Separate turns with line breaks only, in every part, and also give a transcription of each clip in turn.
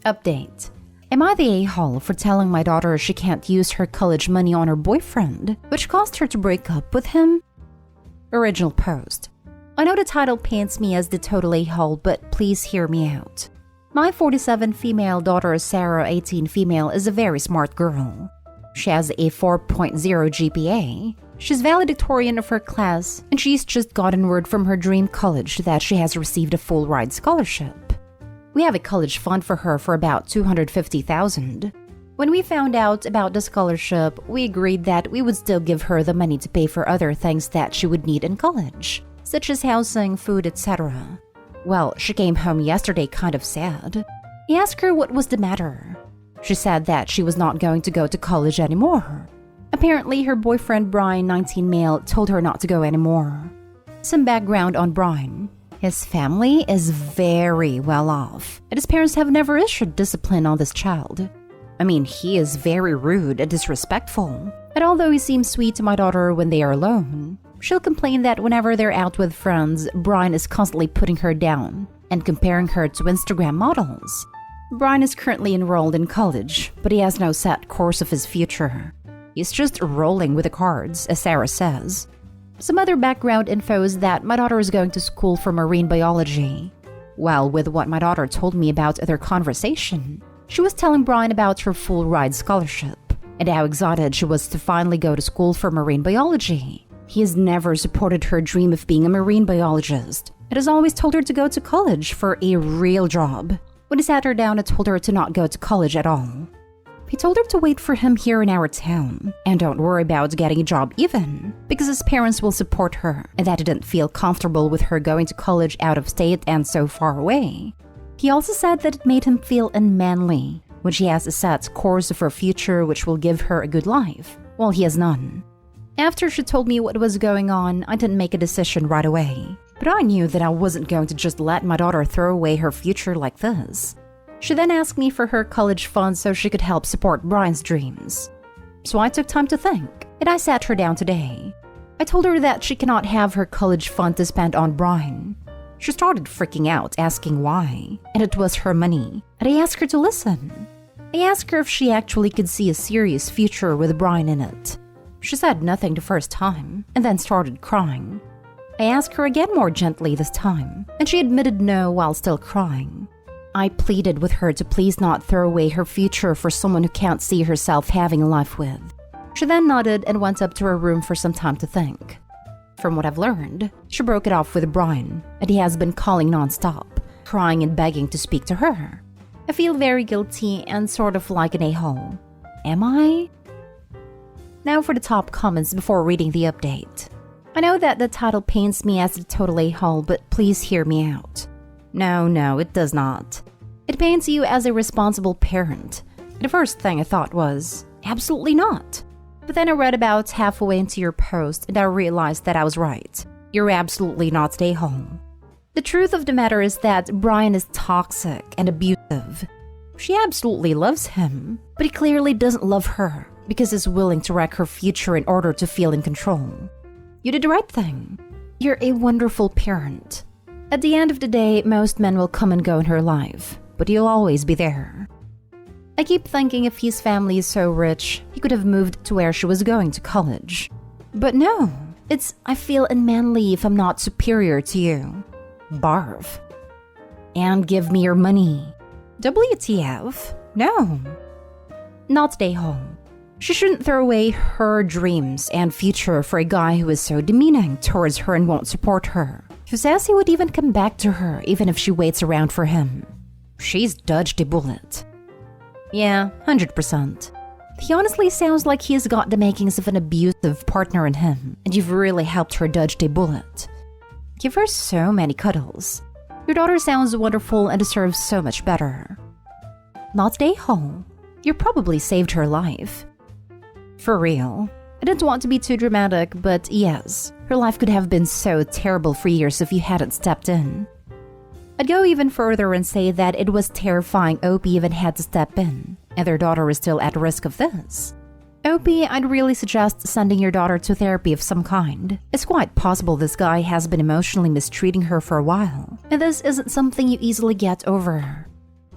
Update. Am I the a-hole for telling my daughter she can't use her college money on her boyfriend, which caused her to break up with him? Original post. I know the title paints me as the total a-hole, but please hear me out. My 47 female daughter Sarah, 18 female, is a very smart girl. She has a 4.0 GPA. She's valedictorian of her class, and she's just gotten word from her dream college that she has received a full ride scholarship. We have a college fund for her for about $250,000. When we found out about the scholarship, we agreed that we would still give her the money to pay for other things that she would need in college, such as housing, food, etc. Well, she came home yesterday kind of sad. I asked her what was the matter. She said that she was not going to go to college anymore. Apparently, her boyfriend Brian, 19 male, told her not to go anymore. Some background on Brian. His family is very well off, and his parents have never issued discipline on this child. I mean, he is very rude and disrespectful. And although he seems sweet to my daughter when they are alone, she'll complain that whenever they're out with friends, Brian is constantly putting her down and comparing her to Instagram models. Brian is currently enrolled in college, but he has no set course of his future. He's just rolling with the cards, as Sarah says. Some other background info is that my daughter is going to school for marine biology. Well, with what my daughter told me about their conversation, she was telling Brian about her full ride scholarship and how excited she was to finally go to school for marine biology. He has never supported her dream of being a marine biologist and has always told her to go to college for a real job. When he sat her down and told her to not go to college at all, he told her to wait for him here in our town and don't worry about getting a job even, because his parents will support her and that he didn't feel comfortable with her going to college out of state and so far away. He also said that it made him feel unmanly when she has a set course of her future which will give her a good life, while he has none. After she told me what was going on, I didn't make a decision right away, but I knew that I wasn't going to just let my daughter throw away her future like this. She then asked me for her college fund so she could help support Brian's dreams. So I took time to think, and I sat her down today. I told her that she cannot have her college fund to spend on Brian. She started freaking out, asking why, and it was her money, and I asked her to listen. I asked her if she actually could see a serious future with Brian in it. She said nothing the first time, and then started crying. I asked her again more gently this time, and she admitted no while still crying. I pleaded with her to please not throw away her future for someone who can't see herself having a life with. She then nodded and went up to her room for some time to think. From what I've learned, she broke it off with Brian, and he has been calling non-stop, crying and begging to speak to her. I feel very guilty and sort of like an a-hole. Am I? Now for the top comments before reading the update. I know that the title paints me as a total a-hole, but please hear me out. No, it does not. It paints you as a responsible parent. The first thing I thought was, absolutely not. But then I read about halfway into your post and I realized that I was right. You're absolutely not an a-hole. The truth of the matter is that Brian is toxic and abusive. She absolutely loves him, but he clearly doesn't love her because he's willing to wreck her future in order to feel in control. You did the right thing. You're a wonderful parent. At the end of the day, most men will come and go in her life, but you'll always be there. I keep thinking if his family is so rich, he could have moved to where she was going to college. But no, I feel unmanly if I'm not superior to you. Barf. And give me your money. WTF? No. Not a-hole. She shouldn't throw away her dreams and future for a guy who is so demeaning towards her and won't support her. Who says he would even come back to her even if she waits around for him. She's dodged a bullet. Yeah, 100%. He honestly sounds like he's got the makings of an abusive partner in him, and you've really helped her dodge a bullet. Give her so many cuddles. Your daughter sounds wonderful and deserves so much better. Not a-hole. You probably saved her life. For real. I didn't want to be too dramatic, but yes, her life could have been so terrible for years if you hadn't stepped in. I'd go even further and say that it was terrifying Opie even had to step in, and their daughter is still at risk of this. Opie, I'd really suggest sending your daughter to therapy of some kind. It's quite possible this guy has been emotionally mistreating her for a while, and this isn't something you easily get over.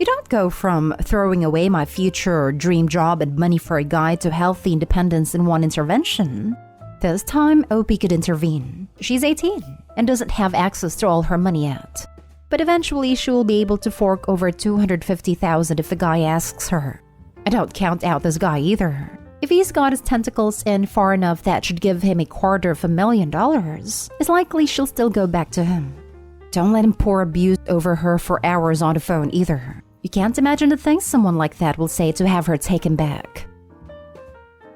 You don't go from throwing away my future, dream job, and money for a guy to healthy independence in one intervention. This time, Opie could intervene. She's 18 and doesn't have access to all her money yet. But eventually, she will be able to fork over $250,000 if a guy asks her. I don't count out this guy either. If he's got his tentacles in far enough that should give him $250,000, it's likely she'll still go back to him. Don't let him pour abuse over her for hours on the phone either. You can't imagine the things someone like that will say to have her taken back.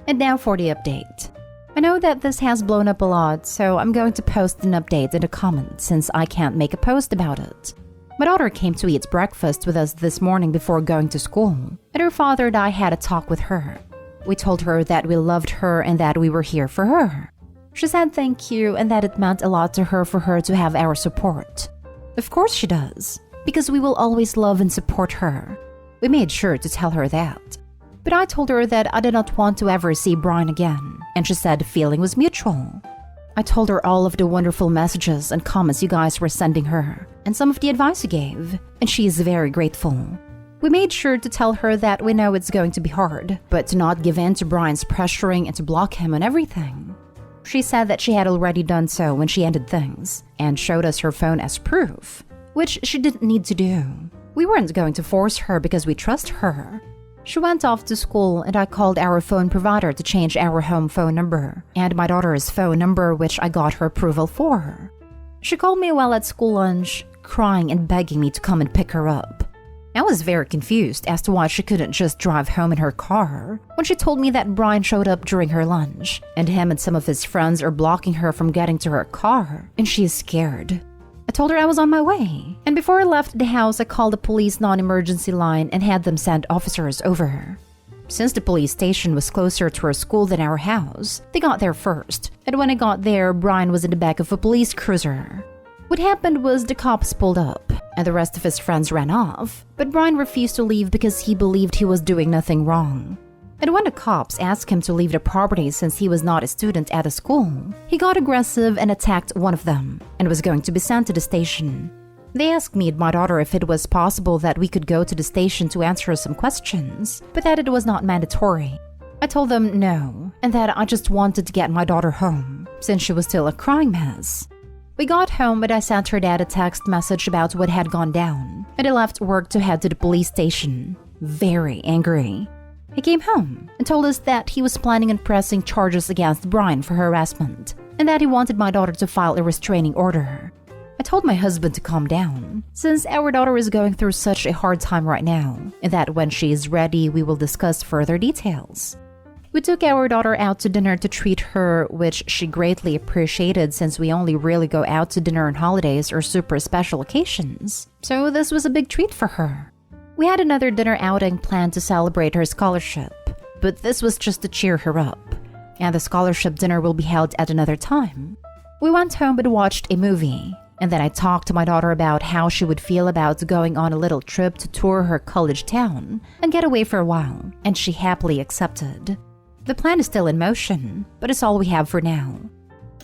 And now for the update. I know that this has blown up a lot, so I'm going to post an update in the comments since I can't make a post about it. My daughter came to eat breakfast with us this morning before going to school, and her father and I had a talk with her. We told her that we loved her and that we were here for her. She said thank you and that it meant a lot to her for her to have our support. Of course she does, because we will always love and support her. We made sure to tell her that. But I told her that I did not want to ever see Brian again, and she said the feeling was mutual. I told her all of the wonderful messages and comments you guys were sending her, and some of the advice you gave, and she is very grateful. We made sure to tell her that we know it's going to be hard, but to not give in to Brian's pressuring and to block him on everything. She said that she had already done so when she ended things, and showed us her phone as proof, which she didn't need to do. We weren't going to force her because we trust her. She went off to school and I called our phone provider to change our home phone number and my daughter's phone number, which I got her approval for. She called me while at school lunch, crying and begging me to come and pick her up. I was very confused as to why she couldn't just drive home in her car when she told me that Brian showed up during her lunch and him and some of his friends are blocking her from getting to her car and she is scared. I told her I was on my way, and before I left the house I called the police non-emergency line and had them send officers over. Since the police station was closer to our school than our house, they got there first, and when I got there, Brian was in the back of a police cruiser. What happened was the cops pulled up, and the rest of his friends ran off, but Brian refused to leave because he believed he was doing nothing wrong. And when the cops asked him to leave the property since he was not a student at the school, he got aggressive and attacked one of them and was going to be sent to the station. They asked me and my daughter if it was possible that we could go to the station to answer some questions, but that it was not mandatory. I told them no, and that I just wanted to get my daughter home, since she was still a crying mess. We got home, but I sent her dad a text message about what had gone down, and I left work to head to the police station, very angry. He came home and told us that he was planning on pressing charges against Brian for harassment and that he wanted my daughter to file a restraining order. I told my husband to calm down, since our daughter is going through such a hard time right now, and that when she is ready, we will discuss further details. We took our daughter out to dinner to treat her, which she greatly appreciated since we only really go out to dinner on holidays or super special occasions, so this was a big treat for her. We had another dinner outing planned to celebrate her scholarship, but this was just to cheer her up, and the scholarship dinner will be held at another time. We went home and watched a movie, and then I talked to my daughter about how she would feel about going on a little trip to tour her college town and get away for a while, and she happily accepted. The plan is still in motion, but it's all we have for now.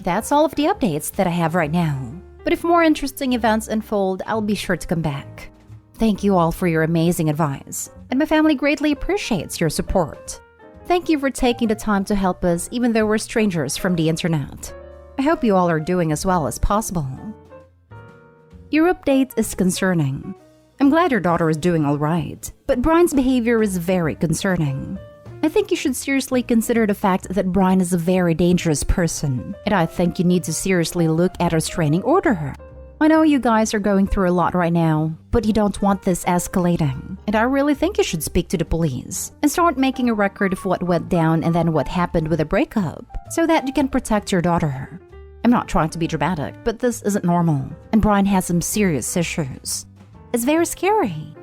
That's all of the updates that I have right now, but if more interesting events unfold, I'll be sure to come back. Thank you all for your amazing advice, and my family greatly appreciates your support. Thank you for taking the time to help us even though we're strangers from the internet. I hope you all are doing as well as possible. Your update is concerning. I'm glad your daughter is doing all right, but Brian's behavior is very concerning. I think you should seriously consider the fact that Brian is a very dangerous person, and I think you need to seriously look at a restraining order. I know you guys are going through a lot right now, but you don't want this escalating, and I really think you should speak to the police and start making a record of what went down and then what happened with the breakup, so that you can protect your daughter. I'm not trying to be dramatic, but this isn't normal, and Brian has some serious issues. It's very scary.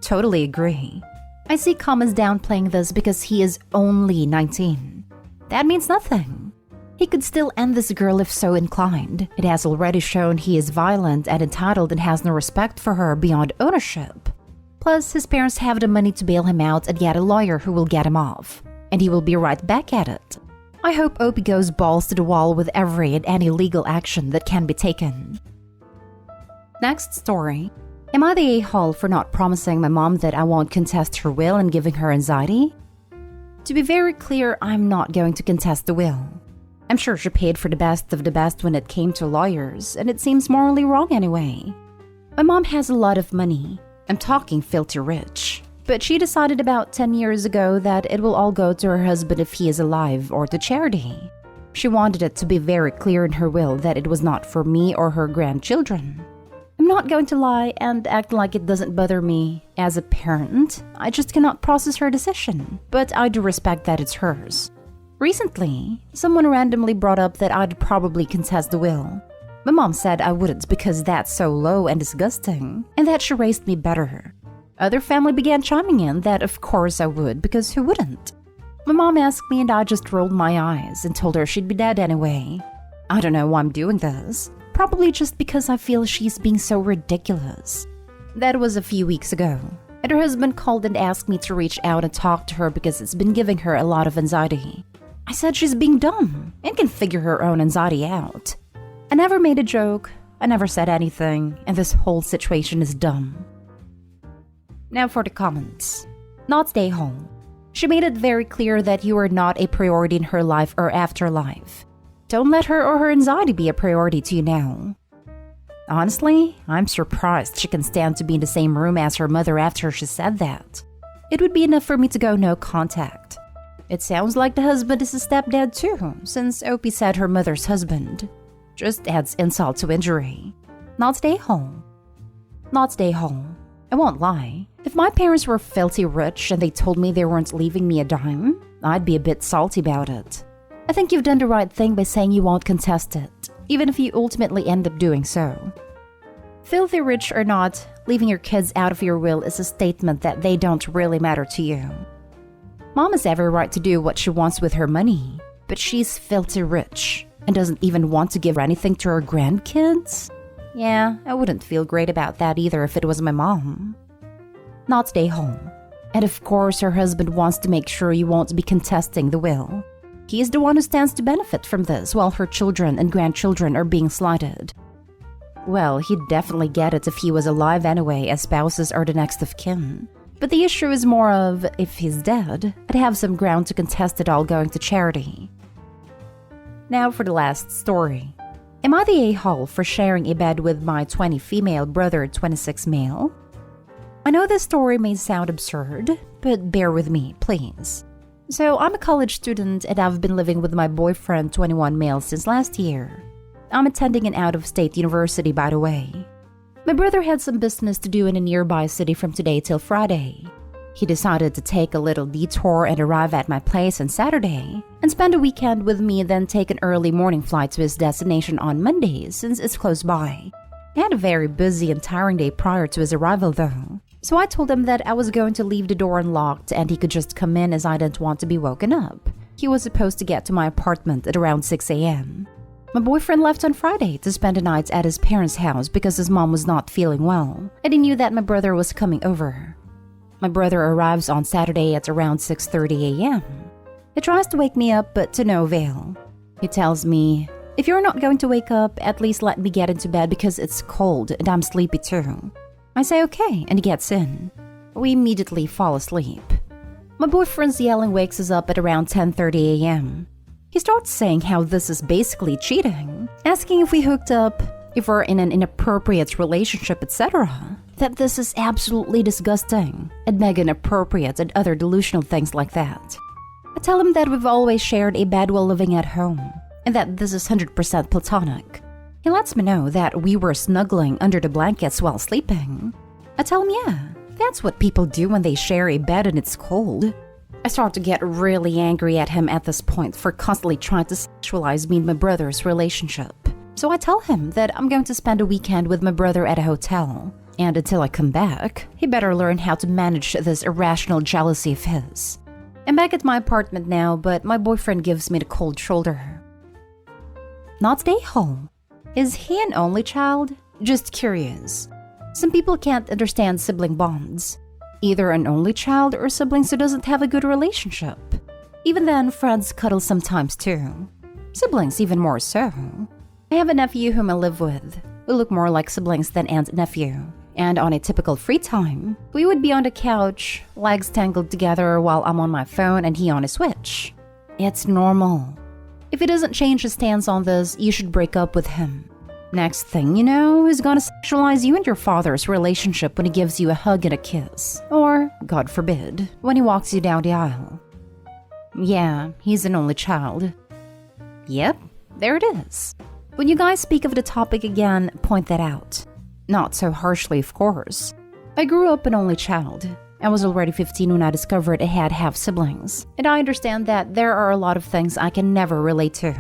Totally agree. I see comments downplaying this because he is only 19. That means nothing. He could still end this girl if so inclined. It has already shown he is violent and entitled and has no respect for her beyond ownership. Plus, his parents have the money to bail him out and get a lawyer who will get him off. And he will be right back at it. I hope Opie goes balls to the wall with every and any legal action that can be taken. Next story. Am I the a-hole for not promising my mom that I won't contest her will and giving her anxiety? To be very clear, I'm not going to contest the will. I'm sure she paid for the best of the best when it came to lawyers, and it seems morally wrong anyway. My mom has a lot of money. I'm talking filthy rich. But she decided about 10 years ago that it will all go to her husband if he is alive or to charity. She wanted it to be very clear in her will that it was not for me or her grandchildren. I'm not going to lie and act like it doesn't bother me. As a parent, I just cannot process her decision, but I do respect that it's hers. Recently, someone randomly brought up that I'd probably contest the will. My mom said I wouldn't because that's so low and disgusting, and that she raised me better. Other family began chiming in that of course I would because who wouldn't? My mom asked me and I just rolled my eyes and told her she'd be dead anyway. I don't know why I'm doing this. Probably just because I feel she's being so ridiculous. That was a few weeks ago, and her husband called and asked me to reach out and talk to her because it's been giving her a lot of anxiety. I said she's being dumb and can figure her own anxiety out. I never made a joke, I never said anything, and this whole situation is dumb. Now for the comments. Not stay home. She made it very clear that you are not a priority in her life or afterlife. Don't let her or her anxiety be a priority to you now. Honestly, I'm surprised she can stand to be in the same room as her mother after she said that. It would be enough for me to go no contact. It sounds like the husband is a stepdad too, since Opie said her mother's husband. Just adds insult to injury. Not stay home. Not stay home. I won't lie. If my parents were filthy rich and they told me they weren't leaving me a dime, I'd be a bit salty about it. I think you've done the right thing by saying you won't contest it, even if you ultimately end up doing so. Filthy rich or not, leaving your kids out of your will is a statement that they don't really matter to you. Mom has every right to do what she wants with her money, but she's filthy rich and doesn't even want to give anything to her grandkids? Yeah, I wouldn't feel great about that either if it was my mom. Not stay home. And of course, her husband wants to make sure you won't be contesting the will. He is the one who stands to benefit from this while her children and grandchildren are being slighted. Well, he'd definitely get it if he was alive anyway, as spouses are the next of kin. But the issue is more of, if he's dead, I'd have some ground to contest it all going to charity. Now for the last story. Am I the a-hole for sharing a bed with my 20 female brother, 26 male? I know this story may sound absurd, but bear with me, please. So I'm a college student and I've been living with my boyfriend, 21 male, since last year. I'm attending an out-of-state university, by the way. My brother had some business to do in a nearby city from today till Friday. He decided to take a little detour and arrive at my place on Saturday and spend a weekend with me, then take an early morning flight to his destination on Monday since it's close by. He had a very busy and tiring day prior to his arrival though, so I told him that I was going to leave the door unlocked and he could just come in as I didn't want to be woken up. He was supposed to get to my apartment at around 6 a.m. My boyfriend left on Friday to spend the night at his parents' house because his mom was not feeling well, and he knew that my brother was coming over. My brother arrives on Saturday at around 6:30 a.m. He tries to wake me up, but to no avail. He tells me, "If you're not going to wake up, at least let me get into bed because it's cold and I'm sleepy too." I say okay, and he gets in. We immediately fall asleep. My boyfriend's yelling wakes us up at around 10:30 a.m. He starts saying how this is basically cheating, asking if we hooked up, if we're in an inappropriate relationship, etc. That this is absolutely disgusting, and mega inappropriate and other delusional things like that. I tell him that we've always shared a bed while living at home, and that this is 100% platonic. He lets me know that we were snuggling under the blankets while sleeping. I tell him yeah, that's what people do when they share a bed and it's cold. I start to get really angry at him at this point for constantly trying to sexualize me and my brother's relationship. So I tell him that I'm going to spend a weekend with my brother at a hotel, and until I come back, he better learn how to manage this irrational jealousy of his. I'm back at my apartment now, but my boyfriend gives me the cold shoulder. Not stay home. Is he an only child? Just curious. Some people can't understand sibling bonds. Either an only child or siblings who doesn't have a good relationship. Even then, friends cuddle sometimes too. Siblings even more so. I have a nephew whom I live with. We look more like siblings than aunt and nephew. And on a typical free time, we would be on the couch, legs tangled together while I'm on my phone and he on his Switch. It's normal. If he doesn't change his stance on this, you should break up with him. Next thing you know, he's gonna sexualize you and your father's relationship when he gives you a hug and a kiss. Or, God forbid, when he walks you down the aisle. Yeah, he's an only child. Yep, there it is. When you guys speak of the topic again, point that out. Not so harshly, of course. I grew up an only child. I was already 15 when I discovered I had half-siblings, and I understand that there are a lot of things I can never relate to.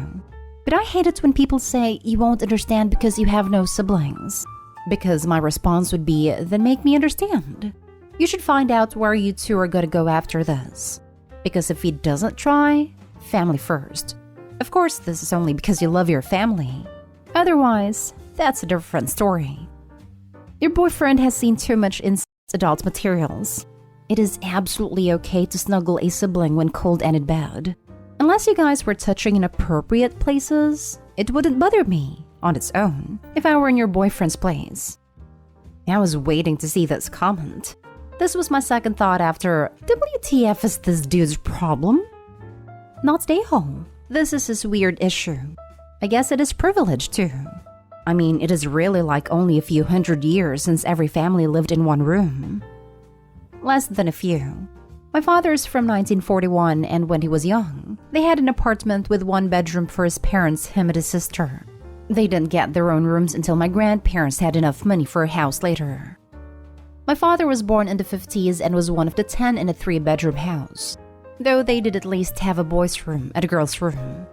But I hate it when people say you won't understand because you have no siblings. Because my response would be, then make me understand. You should find out where you two are gonna go after this. Because if he doesn't try, family first. Of course, this is only because you love your family. Otherwise, that's a different story. Your boyfriend has seen too much incest adult materials. It is absolutely okay to snuggle a sibling when cold and in bed. Unless you guys were touching in appropriate places, it wouldn't bother me, on its own, if I were in your boyfriend's place. I was waiting to see this comment. This was my second thought after, WTF is this dude's problem? Not stay home. This is his weird issue. I guess it is privilege too. I mean, it is really like only a few hundred years since every family lived in one room. Less than a few. My father is from 1941, and when he was young, they had an apartment with one bedroom for his parents, him and his sister. They didn't get their own rooms until my grandparents had enough money for a house later. My father was born in the 50s and was one of the 10 in a 3-bedroom house, though they did at least have a boys' room and a girls' room.